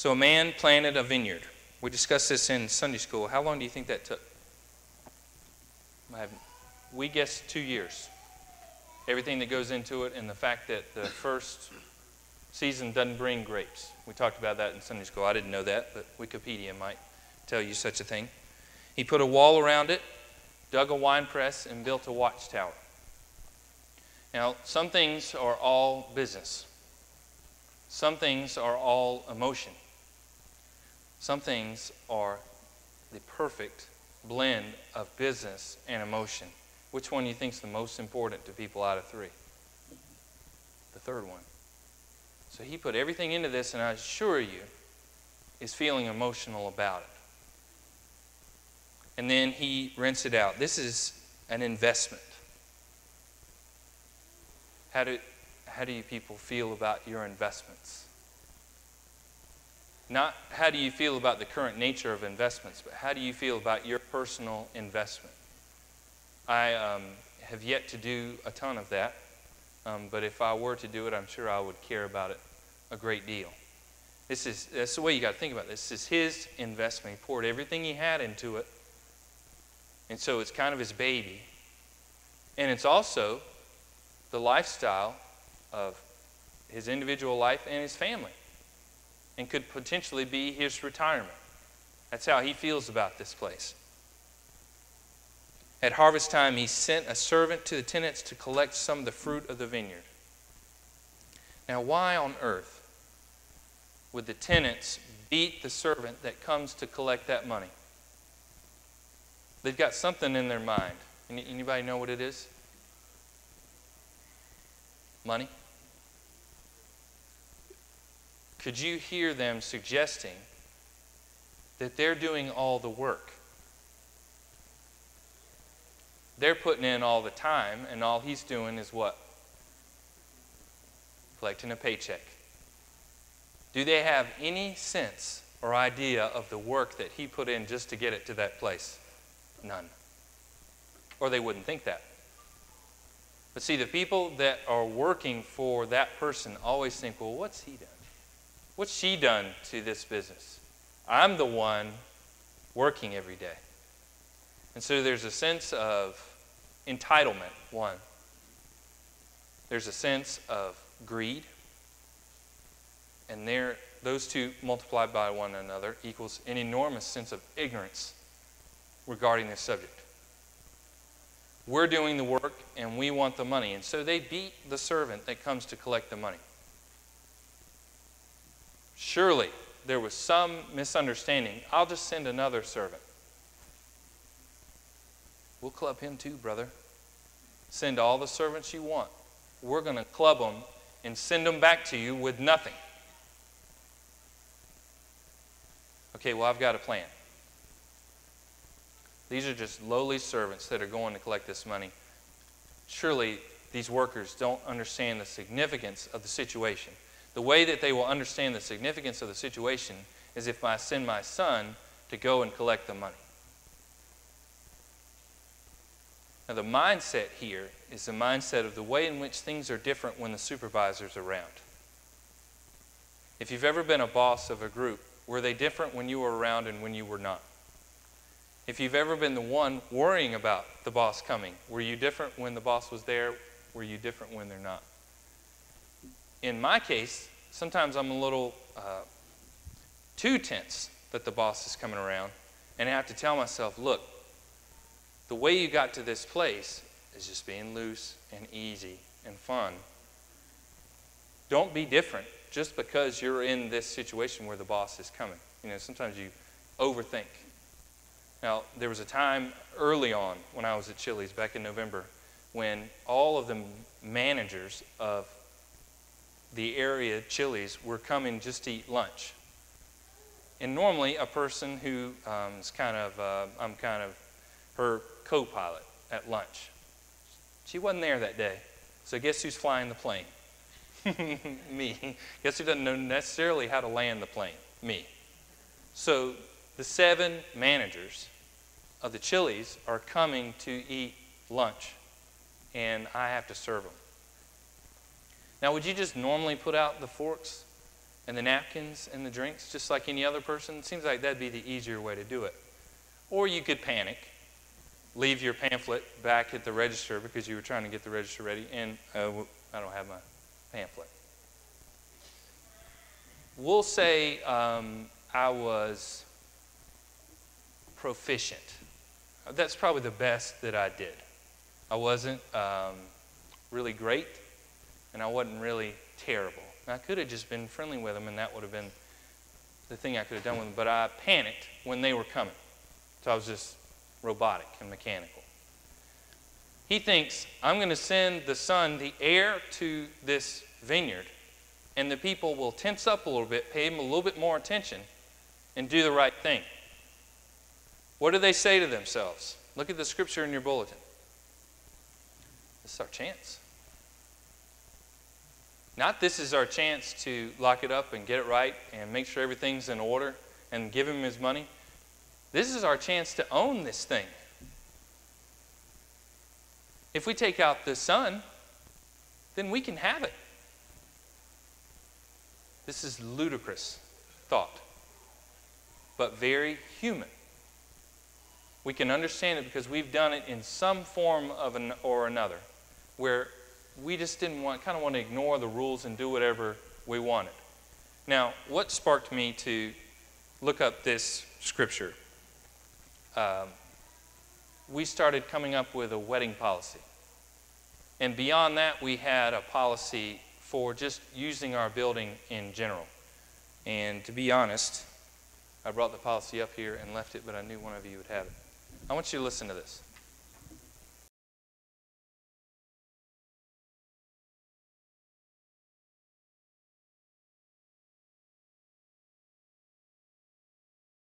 So a man planted a vineyard. We discussed this in Sunday school. How long do you think that took? We guessed 2 years. Everything that goes into it, and the fact that the first season doesn't bring grapes. We talked about that in Sunday school. I didn't know that, but Wikipedia might tell you such a thing. He put a wall around it, dug a wine press, and built a watchtower. Now, some things are all business. Some things are all emotion. Some things are the perfect blend of business and emotion. Which one do you think is the most important to people out of three? The third one. So he put everything into this, and I assure you, is feeling emotional about it. And then he rents it out. This is an investment. How do you people feel about your investments? Not how do you feel about the current nature of investments, but how do you feel about your personal investment? I have yet to do a ton of that, but if I were to do it, I'm sure I would care about it a great deal. That's the way you got to think about this. This is his investment. He poured everything he had into it, and so it's kind of his baby. And it's also the lifestyle of his individual life and his family, and could potentially be his retirement. That's how he feels about this place. At harvest time, he sent a servant to the tenants to collect some of the fruit of the vineyard. Now, why on earth would the tenants beat the servant that comes to collect that money? They've got something in their mind. Anybody know what it is? Money? Could you hear them suggesting that they're doing all the work? They're putting in all the time, and all he's doing is what? Collecting a paycheck. Do they have any sense or idea of the work that he put in just to get it to that place? None. Or they wouldn't think that. But see, the people that are working for that person always think, well, what's he done? What's she done to this business? I'm the one working every day. And so there's a sense of entitlement, one. There's a sense of greed. And those two multiplied by one another equals an enormous sense of ignorance regarding this subject. We're doing the work and we want the money. And so they beat the servant that comes to collect the money. Surely there was some misunderstanding. I'll just send another servant. We'll club him too, brother. Send all the servants you want. We're going to club them and send them back to you with nothing. Okay, well, I've got a plan. These are just lowly servants that are going to collect this money. Surely these workers don't understand the significance of the situation. The way that they will understand the significance of the situation is if I send my son to go and collect the money. Now, the mindset here is the mindset of the way in which things are different when the supervisor's around. If you've ever been a boss of a group, were they different when you were around and when you were not? If you've ever been the one worrying about the boss coming, were you different when the boss was there? Were you different when they're not? In my case, sometimes I'm a little too tense that the boss is coming around, and I have to tell myself, look, the way you got to this place is just being loose and easy and fun. Don't be different just because you're in this situation where the boss is coming. You know, sometimes you overthink. Now, there was a time early on when I was at Chili's back in November when all of the managers of the area Chili's were coming just to eat lunch. And normally a person who is I'm kind of her co-pilot at lunch. She wasn't there that day. So guess who's flying the plane? Me. Guess who doesn't know necessarily how to land the plane? Me. So the 7 managers of the Chili's are coming to eat lunch, and I have to serve them. Now, would you just normally put out the forks and the napkins and the drinks, just like any other person. It seems like that'd be the easier way to do it. Or you could panic, leave your pamphlet back at the register because you were trying to get the register ready, and I don't have my pamphlet. We'll say I was proficient. That's probably the best that I did. I wasn't really great, and I wasn't really terrible. And I could have just been friendly with them, and that would have been the thing I could have done with them. But I panicked when they were coming. So I was just robotic and mechanical. He thinks, I'm going to send the son, the heir to this vineyard, and the people will tense up a little bit, pay him a little bit more attention, and do the right thing. What do they say to themselves? Look at the scripture in your bulletin. This is our chance. Not this is our chance to lock it up and get it right and make sure everything's in order and give him his money. This is our chance to own this thing. If we take out the son, then we can have it. This is ludicrous thought, but very human. We can understand it because we've done it in some form or another, where we just kind of want to ignore the rules and do whatever we wanted. Now, what sparked me to look up this scripture? We started coming up with a wedding policy. And beyond that, we had a policy for just using our building in general. And to be honest, I brought the policy up here and left it, but I knew one of you would have it. I want you to listen to this.